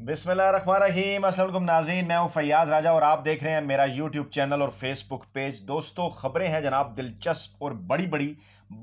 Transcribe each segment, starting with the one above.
बिस्मिल्लाहिर्रहमानिर्रहीम। अस्सलाम वालेकुम नाज़रीन, मैं हूं फैयाज राजा और आप देख रहे हैं मेरा यूट्यूब चैनल और फेसबुक पेज। दोस्तों, खबरें हैं जनाब दिलचस्प और बड़ी बड़ी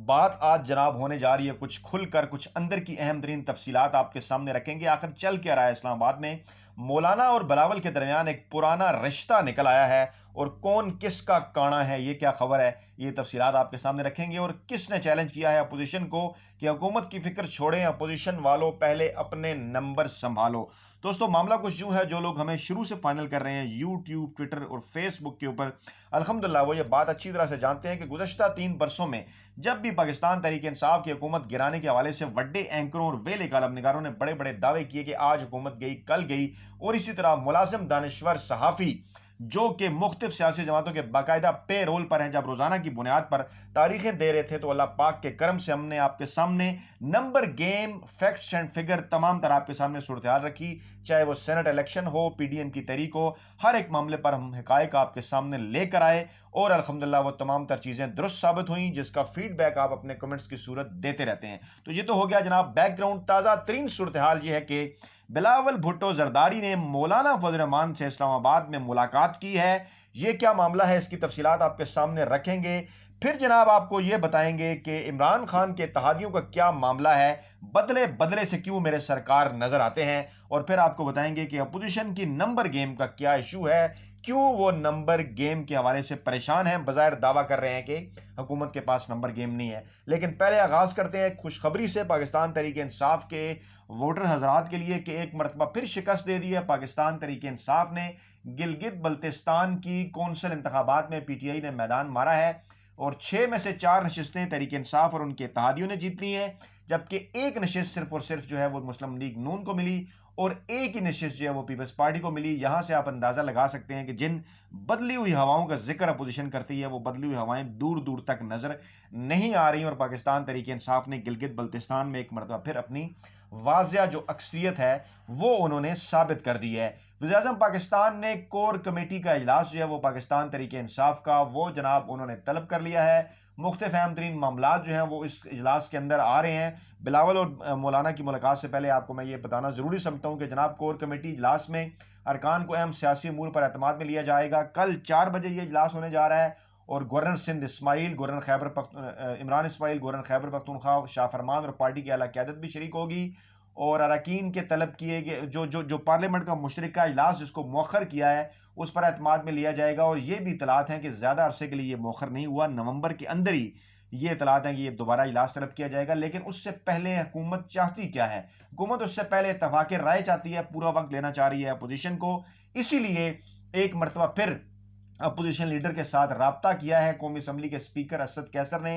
बात आज जनाब होने जा रही है। कुछ खुलकर कुछ अंदर की अहम तरीन तफसीलात आपके सामने रखेंगे। आखिर चल क्या रहा है इस्लामाबाद में। मौलाना और बिलावल के दरमियान एक पुराना रिश्ता निकल आया है और कौन किसका काना है, ये क्या खबर है, ये तफसीलात आपके सामने रखेंगे। और किसने चैलेंज किया है अपोजिशन को कि हुकूमत की फिक्र छोड़ें, अपोजिशन वालों पहले अपने नंबर संभालो। दोस्तों, मामला कुछ यूं है, जो लोग हमें शुरू से फाइनल कर रहे हैं यूट्यूब, ट्विटर और फेसबुक के ऊपर, अल्हम्दुलिल्लाह वो ये बात अच्छी तरह से जानते हैं कि गुज़श्ता 3 बरसों में जब भी पाकिस्तान तहरीक इंसाफ की हुकूमत गिराने के हवाले से बड़े एंकरों और वेले कालम निगारों ने बड़े बड़े दावे किए कि आज हुकूमत गई, कल गई, और इसी तरह मुलाजिम, दानिश्वर, सहाफ़ी जो कि मुख्तलिफ सियासी जमातों के बाकायदा पे रोल पर हैं, जब रोजाना की बुनियाद पर तारीखें दे रहे थे, तो अल्लाह पाक के करम से हमने आपके सामने number game, facts and figure तमाम तरह आपके सामने सूरत हाल रखी। चाहे वो सेनेट इलेक्शन हो, पीडीएम की तहरीक हो, हर एक मामले पर हम हकायक आपके सामने लेकर आए और अल्हम्दुलिल्लाह वो तमाम तर चीजें दुरुस्त साबित हुई, जिसका फीडबैक आप अपने कमेंट्स की सूरत देते रहते हैं। तो ये तो हो गया जनाब बैकग्राउंड। ताजा तरीन सूरत हाल ये है कि बिलावल भुट्टो जरदारी ने मौलाना फजल रहमान से इस्लामाबाद में मुलाकात की है। ये क्या मामला है, इसकी तफसीलात आपके सामने रखेंगे। फिर जनाब आपको ये बताएंगे कि इमरान खान के इत्तेहादियों का क्या मामला है, बदले बदले से क्यों मेरे सरकार नजर आते हैं। और फिर आपको बताएंगे कि अपोजिशन की नंबर गेम का क्या इशू है, क्यों वो नंबर गेम के हवाले से परेशान हैं। बजायर दावा कर रहे हैं कि हुकूमत के पास नंबर गेम नहीं है। लेकिन पहले आगाज करते हैं खुशखबरी से पाकिस्तान तहरीक इंसाफ के वोटर हजरात के लिए कि एक मरतबा फिर शिकस्त दे दी है पाकिस्तान तहरीक इंसाफ ने। गिलगित बल्तिस्तान की कौंसिल इंतखाबात में पीटीआई ने मैदान मारा है और 6 में से 4 नशिस्तें तहरीक इंसाफ और उनके इत्तेहादियों ने जीत ली हैं, जबकि एक नशिस्त सिर्फ और सिर्फ जो है वो मुस्लिम लीग नून को मिली और एक ही नशिस्त जो है वो पीपल्स पार्टी को मिली। यहां से आप अंदाजा लगा सकते हैं कि जिन बदली हुई हवाओं का जिक्र अपोजिशन करती है, वो बदली हुई हवाएं दूर दूर तक नजर नहीं आ रही। और पाकिस्तान तहरीक इंसाफ ने गिलगित बल्तिस्तान में एक मरतबा फिर अपनी वाजिया जो अक्सरियत है वो उन्होंने साबित कर दी है। वज़ीर-ए-आज़म पाकिस्तान ने कोर कमेटी का इजलास जो है वो पाकिस्तान तहरीक इंसाफ का, वो जनाब उन्होंने तलब कर लिया है। मुख्तलिफ अहम तरीन मामला जो हैं वो इस इजलास के अंदर आ रहे हैं। बिलावल और मौलाना की मुलाकात से पहले आपको मैं ये बताना जरूरी समझता हूँ कि जनाब कोर कमेटी इजलास में अरकान को अहम सियासी अमूर पर एतमाद में लिया जाएगा। कल 4 बजे ये इजलास होने जा रहा है और गवर्नर सिंध इस्माइल, इमरान इस्माइल, गवर्नर खैबर पख्तूनख्वा शाह फरमान और पार्टी की आला क़यादत भी शरीक होगी। और अरकान के तलब किए गए जो जो जो पार्लियामेंट का मुशतरका इजलास जिसको मौखर किया है, उस पर एतमाद में लिया जाएगा। और ये भी इतलात हैं कि ज़्यादा अरसे के लिए ये मौखर नहीं हुआ, नवंबर के अंदर ही ये इतलात हैं कि ये दोबारा इजलास तलब किया जाएगा। लेकिन उससे पहले हुकूमत चाहती क्या है? हुकूमत उससे पहले इत्तफाक राय चाहती है, पूरा वक्त लेना चाह रही है अपोजिशन को। इसीलिए एक मरतबा फिर अपोजिशन लीडर के साथ राब्ता किया है। कौमी असम्बली के स्पीकर असद कैसर ने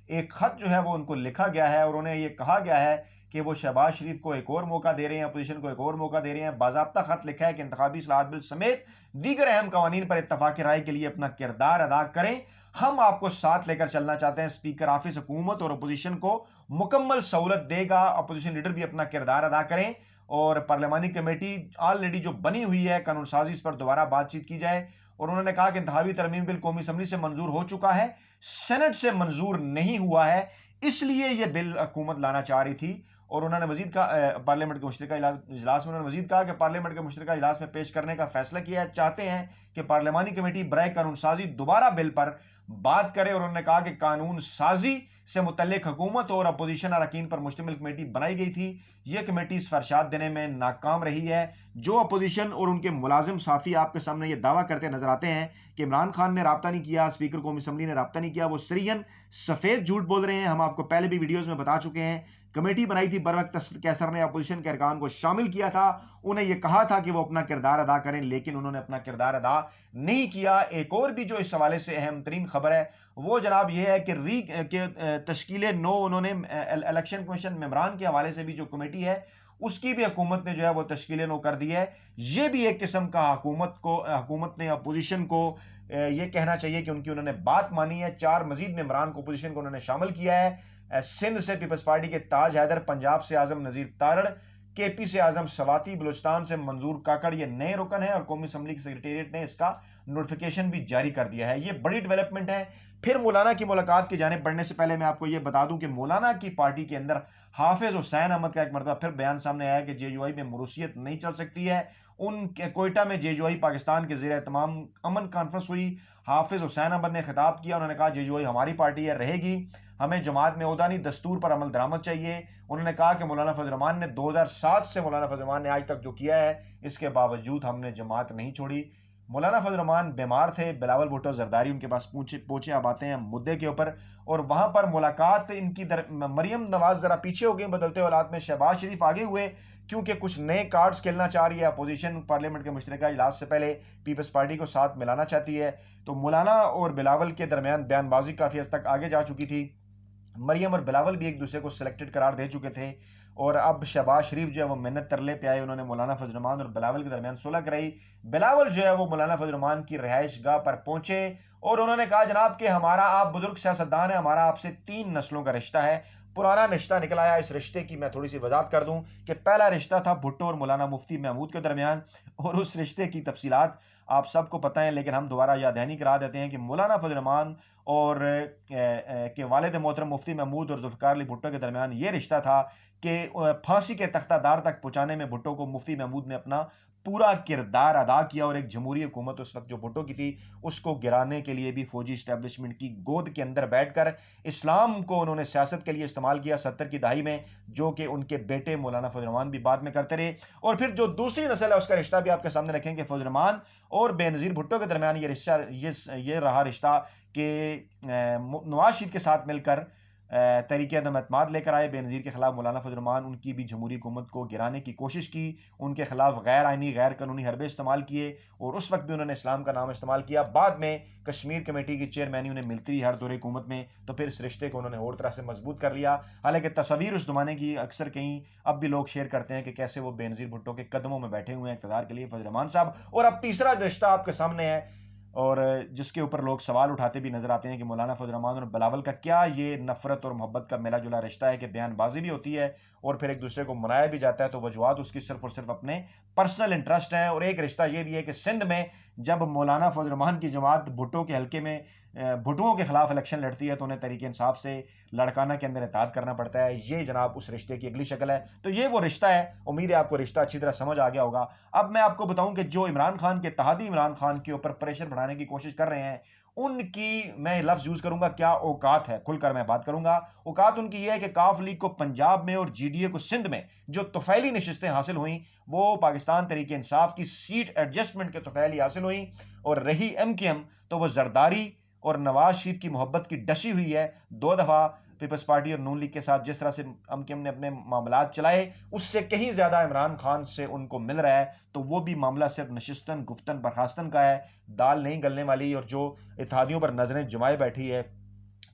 एक खत जो है वो उनको लिखा गया है और उन्हें ये कहा गया है कि वो शहबाज शरीफ को एक और मौका दे रहे हैं, अपोजिशन को एक और मौका दे रहे हैं। बाज़ाब्ता खत लिखा है कि इंतखाबी इस्लाहत बिल समेत दीगर अहम कवानीन पर इत्तफाक राय के लिए अपना किरदार अदा करें, हम आपको साथ लेकर चलना चाहते हैं। स्पीकर ऑफिस हुकूमत और अपोजिशन को मुकम्मल सहूलत देगा। अपोजिशन लीडर भी अपना किरदार अदा करें और पार्लियामानी कमेटी ऑलरेडी जो बनी हुई है कानून साजी, इस पर दोबारा बातचीत की जाए। और उन्होंने कहा कि इंतखाबी तरमीम बिल कौमी असम्बली से मंजूर हो चुका है, सेनेट से मंजूर नहीं हुआ है, इसलिए यह बिल हुकूमत लाना चाह रही थी। और उन्होंने मजीद कहा पार्लियामेंट के मुश्तरका इजलास में उन्होंने मजीद कहा कि पार्लियामेंट के मुश्तरका इजलास में पेश करने का फैसला किया है। चाहते हैं कि पार्लियामानी कमेटी बराए कानून साजी दोबारा बिल पर बात करे। और उन्होंने कहा कि कानून साजी से मुतल्लिक हुकूमत और अपोजिशन अरकान पर मुश्तमिल कमेटी बनाई गई थी, यह कमेटी सिफारिशात देने में नाकाम रही है। जो अपोजिशन और उनके मुलाजिम साफी आपके सामने यह दावा करते नजर आते हैं कि इमरान खान ने राब्ता नहीं किया, स्पीकर कौमी असम्बली ने राब्ता नहीं किया, वो सरीहन सफेद झूठ बोल रहे हैं। हम आपको पहले भी वीडियोस में बता चुके हैं। कमेटी बनाई थी, बर वक्त कैसर ने अपोजिशन के अरकान को शामिल किया था, उन्हें यह कहा था कि वो अपना किरदार अदा करें, लेकिन उन्होंने अपना किरदार अदा नहीं किया। एक और भी जो इस हवाले से अहम तरीन खबर है वो जनाब यह है कि तश्कील नो, उन्होंने इलेक्शन कमीशन मेंबरान के हवाले से भी जो कमेटी है उसकी भी हुकूमत ने जो है वो तश्कील नो कर दी है। ये भी एक किस्म का हुकूमत ने अपोजिशन को ये कहना चाहिए कि उन्होंने बात मानी है। 4 मजीद मेंबरान को अपोजिशन को उन्होंने शामिल किया है। सिंध से पीपल्स पार्टी के ताज हैदर, पंजाब से आजम नजीर तारड़, केपी से आजम सवाती, बलूचिस्तान से मंजूर काकड़ ये नए रुकन है और कौमी असम्बली की सेक्रेटेरिएट ने इसका नोटिफिकेशन भी जारी कर दिया है। ये बड़ी डेवलपमेंट है। پھر مولانا کی ملاقات کی جانب بڑھنے سے پہلے میں آپ کو یہ بتا دوں کہ مولانا کی پارٹی کے اندر حافظ حسین احمد کا ایک مرتبہ پھر بیان سامنے آیا کہ جے یو آئی میں مروثیت نہیں چل سکتی ہے. ان کے کوئٹہ میں جے یو آئی پاکستان کے زیر اہتمام امن کانفرنس ہوئی. حافظ حسین احمد نے خطاب کیا, انہوں نے کہا جے یو آئی ہماری پارٹی ہے, رہے گی, ہمیں جماعت میں عہدہ نہیں, دستور پر عمل درآمد چاہیے. انہوں نے کہا کہ مولانا فضل الرحمان نے 2007 سے مولانا فضل الرحمان نے آج تک جو کیا ہے اس کے باوجود ہم نے جماعت نہیں چھوڑی. مولانا فضل الرحمان بیمار تھے, بلاول بھٹو زرداری ان کے پاس پہنچے. اب آتے ہیں مدعے کے اوپر, اور وہاں پر ملاقات ان کی مریم نواز ذرا پیچھے ہو گئی بدلتے حالات میں, شہباز شریف آگے ہوئے کیونکہ کچھ نئے کارڈز کھیلنا چاہ رہی ہے. اپوزیشن پارلیمنٹ کے مشترکہ اجلاس سے پہلے پیپلز پارٹی کو ساتھ ملانا چاہتی ہے. تو مولانا اور بلاول کے درمیان بیان بازی کافی حد تک آگے جا چکی تھی. مریم اور بلاول بھی ایک دوسرے کو سلیکٹڈ قرار دے چکے تھے, اور اب شہباز شریف جو ہے وہ منت ترلے پہ آئے, انہوں نے مولانا فضل الرحمان اور بلاول کے درمیان صلح کرائی. بلاول جو ہے وہ مولانا فضل الرحمان کی رہائش گاہ پر پہنچے اور انہوں نے کہا جناب کہ ہمارا آپ بزرگ سیاستدان ہیں, ہمارا آپ سے 3 نسلوں کا رشتہ ہے, پرانا رشتہ نکل آیا. اس رشتے کی میں تھوڑی سی وضاحت کر دوں کہ پہلا رشتہ تھا بھٹو اور مولانا مفتی محمود کے درمیان, اور اس رشتے کی تفصیلات آپ سب کو پتہ ہیں, لیکن ہم دوبارہ یاد دہانی کرا دیتے ہیں کہ مولانا فضل الرحمان اور کے والد محترم مفتی محمود اور ذوالفقار علی بھٹو کے درمیان یہ رشتہ تھا کہ پھانسی کے تختہ دار تک پہنچانے میں بھٹو کو مفتی محمود نے اپنا پورا کردار ادا کیا, اور ایک جمہوری حکومت اس وقت جو بھٹو کی تھی اس کو گرانے کے لیے بھی فوجی اسٹیبلشمنٹ کی گود کے اندر بیٹھ کر اسلام کو انہوں نے سیاست کے لیے استعمال کیا 70 کی دہائی میں, جو کہ ان کے بیٹے مولانا فضل الرحمان بھی بعد میں کرتے رہے. اور پھر جو دوسری نسل ہے اس کا رشتہ بھی آپ کے سامنے رکھیں کہ فضل الرحمان اور بے نظیر بھٹو کے درمیان یہ رشتہ یہ رہا رشتہ کہ نواز شریف کے ساتھ مل کر تحریک عدم اعتماد لے کر آئے. بے نظیر کے خلاف مولانا فضل الرحمان ان کی بھی جمہوری حکومت کو گرانے کی کوشش کی, ان کے خلاف غیر آئینی غیر قانونی حربے استعمال کیے, اور اس وقت بھی انہوں نے اسلام کا نام استعمال کیا. بعد میں کشمیر کمیٹی کی چیئرمینی انہیں ملتی رہی ہر دور حکومت میں, تو پھر اس رشتے کو انہوں نے اور طرح سے مضبوط کر لیا. حالانکہ تصاویر اس زمانے کی اکثر کہیں اب بھی لوگ شیئر کرتے ہیں کہ کیسے وہ بے نظیر بھٹو کے قدموں میں بیٹھے ہوئے ہیں اقتدار کے لیے فضل الرحمان صاحب. اور اب تیسرا رشتہ آپ کے سامنے ہے, اور جس کے اوپر لوگ سوال اٹھاتے بھی نظر آتے ہیں کہ مولانا فضل الرحمان اور بلاول کا کیا یہ نفرت اور محبت کا ملا جلا رشتہ ہے کہ بیان بازی بھی ہوتی ہے اور پھر ایک دوسرے کو منایا بھی جاتا ہے, تو وجوہات اس کی صرف اور صرف اپنے پرسنل انٹرسٹ ہیں. اور ایک رشتہ یہ بھی ہے کہ سندھ میں جب مولانا فضل الرحمان کی جماعت بھٹو کے حلقے میں بھٹوؤں کے خلاف الیکشن لڑتی ہے تو انہیں تحریک انصاف سے لڑکانہ کے اندر اتحاد کرنا پڑتا ہے. یہ جناب اس رشتے کی اگلی شکل ہے. تو یہ وہ رشتہ ہے, امید ہے آپ کو رشتہ اچھی طرح سمجھ آ گیا ہوگا. اب میں آپ کو بتاؤں کہ جو عمران خان کے اتحادی عمران خان کے اوپر پریشر بڑھانے کی کوشش کر رہے ہیں, ان کی میں لفظ یوز کروں گا کیا اوقات ہے, کھل کر میں بات کروں گا. اوقات ان کی یہ ہے کہ کاف لیگ کو پنجاب میں اور جی ڈی اے کو سندھ میں جو طفیلی نشستیں حاصل ہوئیں وہ پاکستان تحریک انصاف کی سیٹ ایڈجسٹمنٹ کے طفیلی حاصل ہوئیں, اور رہی ایم کیو ایم تو وہ زرداری اور نواز شریف کی محبت کی ڈسی ہوئی ہے. 2 دفعہ پیپلز پارٹی اور نون لیگ کے ساتھ جس طرح سے ایم کیو ایم نے اپنے معاملات چلائے اس سے کہیں زیادہ عمران خان سے ان کو مل رہا ہے, تو وہ بھی معاملہ صرف نشستن گفتن برخاستن کا ہے, دال نہیں گلنے والی. اور جو اتحادیوں پر نظریں جمائے بیٹھی ہے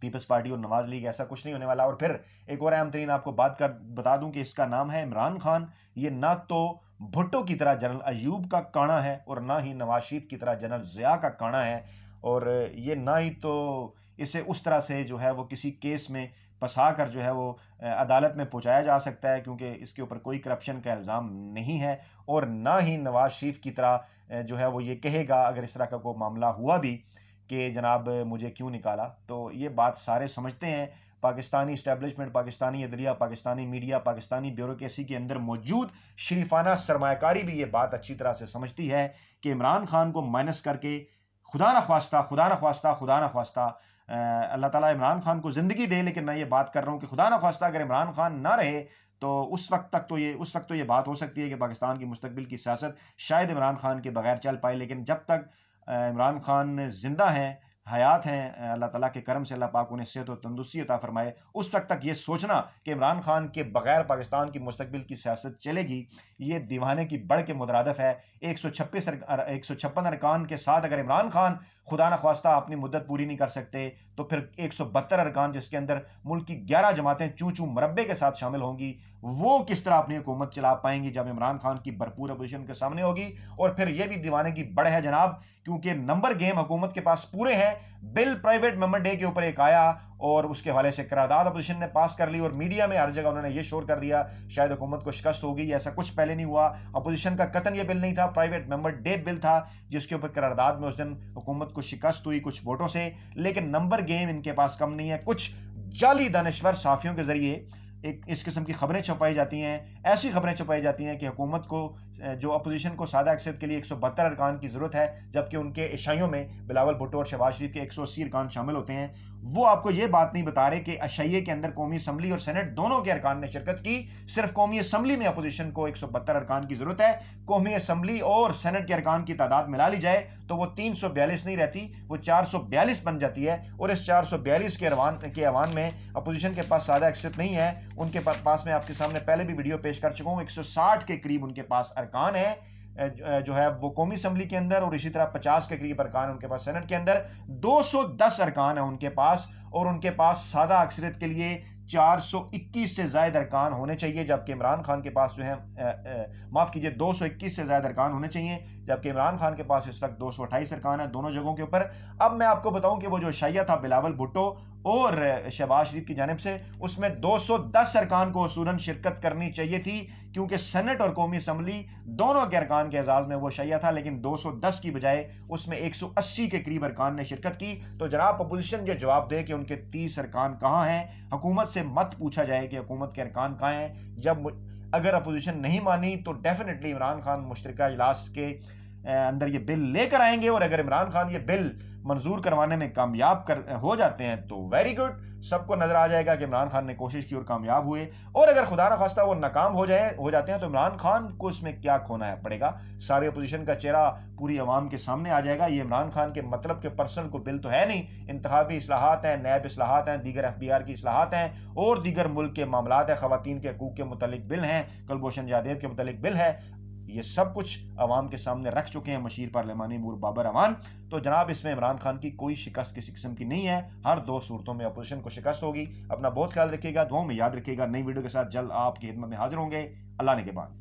پیپلز پارٹی اور نواز لیگ, ایسا کچھ نہیں ہونے والا. اور پھر ایک اور اہم ترین آپ کو بتا دوں کہ اس کا نام ہے عمران خان. یہ نہ تو بھٹو کی طرح جنرل ایوب کا کانا ہے اور نہ ہی نواز شریف کی طرح جنرل ضیاء کا کانا ہے, اور یہ نہ ہی تو اسے اس طرح سے جو ہے وہ کسی کیس میں پھنسا کر جو ہے وہ عدالت میں پہنچایا جا سکتا ہے کیونکہ اس کے اوپر کوئی کرپشن کا الزام نہیں ہے, اور نہ ہی نواز شریف کی طرح جو ہے وہ یہ کہے گا اگر اس طرح کا کوئی معاملہ ہوا بھی کہ جناب مجھے کیوں نکالا. تو یہ بات سارے سمجھتے ہیں, پاکستانی اسٹیبلشمنٹ, پاکستانی عدلیہ, پاکستانی میڈیا, پاکستانی بیوروکریسی کے اندر موجود شریفانہ سرمایہ کاری بھی یہ بات اچھی طرح سے سمجھتی ہے کہ عمران خان کو مائنس کر کے خدا نہ خواستہ اللہ تعالیٰ عمران خان کو زندگی دے, لیکن میں یہ بات کر رہا ہوں کہ خدا نہ خواستہ اگر عمران خان نہ رہے تو اس وقت تو یہ بات ہو سکتی ہے کہ پاکستان کی مستقبل کی سیاست شاید عمران خان کے بغیر چل پائے. لیکن جب تک عمران خان زندہ ہیں, حیات ہیں, اللہ تعالیٰ کے کرم سے اللہ پاک انہیں صحت و تندرستی عطا فرمائے, اس وقت تک یہ سوچنا کہ عمران خان کے بغیر پاکستان کی مستقبل کی سیاست چلے گی یہ دیوانے کی بڑھ کے مترادف ہے. 156 ارکان کے ساتھ اگر عمران خان خدا نہ خواستہ اپنی مدت پوری نہیں کر سکتے تو پھر 172 ارکان جس کے اندر ملک کی 11 جماعتیں چوں چوں مربے کے ساتھ شامل ہوں گی वो किस तरह अपनी हुकूमत चला पाएंगे जब इमरान खान की भरपूर अपोजिशन के सामने होगी। और फिर ये भी दीवाने की बड़ है जनाब, क्योंकि नंबर गेम हुकूमत के पास पूरे हैं। बिल प्राइवेट मेंबर डे के ऊपर एक आया और उसके हवाले से करारदाद अपोजिशन ने पास कर ली और मीडिया में हर जगह उन्होंने ये शोर कर दिया शायद हुकूमत को शिकस्त होगी। ऐसा कुछ पहले नहीं हुआ। अपोजिशन का कतन ये बिल नहीं था, प्राइवेट मेंबर डे बिल था जिसके ऊपर करारदाद में उस दिन हुकूमत को शिकस्त हुई कुछ वोटों से। लेकिन नंबर गेम इनके पास कम नहीं है। कुछ जाली दानिश्वर साफियों के जरिए एक इस किस्म की खबरें छपाई जाती हैं, ऐसी खबरें छपाई जाती हैं कि हुकूमत को जो अपोजिशन को सादा अक्सरियत के लिए 172 अरकान की जरूरत है, जबकि उनके इशाइयों में बिलावल भुट्टो और शहबाज शरीफ के 180 अरकान शामिल होते हैं। वो आपको ये बात नहीं बता रहे कि अशाइये के अंदर कौमी असम्बली और सेनेट दोनों के अरकान ने शिरकत की। सिर्फ कौमी असम्बली में अपोजिशन को 172 अरकान की जरूरत है। कौमी असम्बली और सेनेट के अरकान की तादाद मिला ली जाए तो वो 342 नहीं रहती, वो 442 बन जाती है। और इस 442 के अवान में अपोजिशन के पास सादा अक्सरियत नहीं है। उनके पास में आपके सामने पहले भी वीडियो पेश कर चुका हूं, 160 के करीब उनके पास अरकान है जो है वो कौमी असम्बली के अंदर, और इसी तरह 50 के करीब अरकान उनके पास सेनेट के अंदर। 210 अरकान है उनके पास, और उनके पास सादा अक्सरियत के लिए 421 से ज्यादा अरकान होने चाहिए, जबकि इमरान खान के पास जो है माफ कीजिए 221 से ज्यादा अरकान होने चाहिए, जबकि इमरान खान के पास इस वक्त 228 अरकान है दोनों जगहों के ऊपर। अब मैं आपको बताऊं कि वो जो शाइया था बिलावल भुट्टो और शहबाज शरीफ की जानिब से, उसमें 210 अरकान को उसूलन शिरकत करनी चाहिए थी, क्योंकि सेनेट और कौमी असम्बली दोनों के अरकान के एजाज में वो शाइया था, लेकिन 210 की बजाय उसमें 180 के करीब अरकान ने शिरकत की। तो जनाब अपोजिशन ये जवाब दे कि उनके 30 अरकान कहां हैं। हुकूमत से मत पूछा जाए कि हुकूमत के अरकान कहां हैं। जब अगर अपोजिशन नहीं मानी तो डेफिनेटली इमरान खान मुश्तरका इजलास के अंदर ये बिल लेकर आएंगे, और अगर इमरान खान ये बिल मंजूर करवाने में कामयाब हो जाते हैं तो वेरी गुड, सबको नजर आ जाएगा कि इमरान खान ने कोशिश की और कामयाब हुए। और अगर खुदा न खास्ता वो नाकाम हो जाते हैं तो इमरान खान को इसमें क्या खोना है पड़ेगा। सारे अपोजिशन का चेहरा पूरी अवाम के सामने आ जाएगा। ये इमरान खान के मतलब के पर्सन को बिल तो है नहीं, इंतखाबी इस्लाहात हैं, नैब इस्लाहात हैं, दीगर FBR की इस्लाहात हैं और दीगर मुल्क के मामलात हैं, खवातीन के हकूक के मुतालिक बिल हैं, कुलभूषण जादेव के मुतालिक बिल है। ये सब कुछ अवाम के सामने रख चुके हैं मशीर पार्लिमानी मूर बाबर अवान। तो जनाब इसमें इमरान खान की कोई शिकस्त किसी किस्म की नहीं है। हर दो सूरतों में अपोजिशन को शिकस्त होगी। अपना बहुत ख्याल रखिएगा, दुआओं में याद रखिएगा। नई वीडियो के साथ जल्द आपकी खिदमत में हाजिर होंगे। अल्लाह ने के बाद।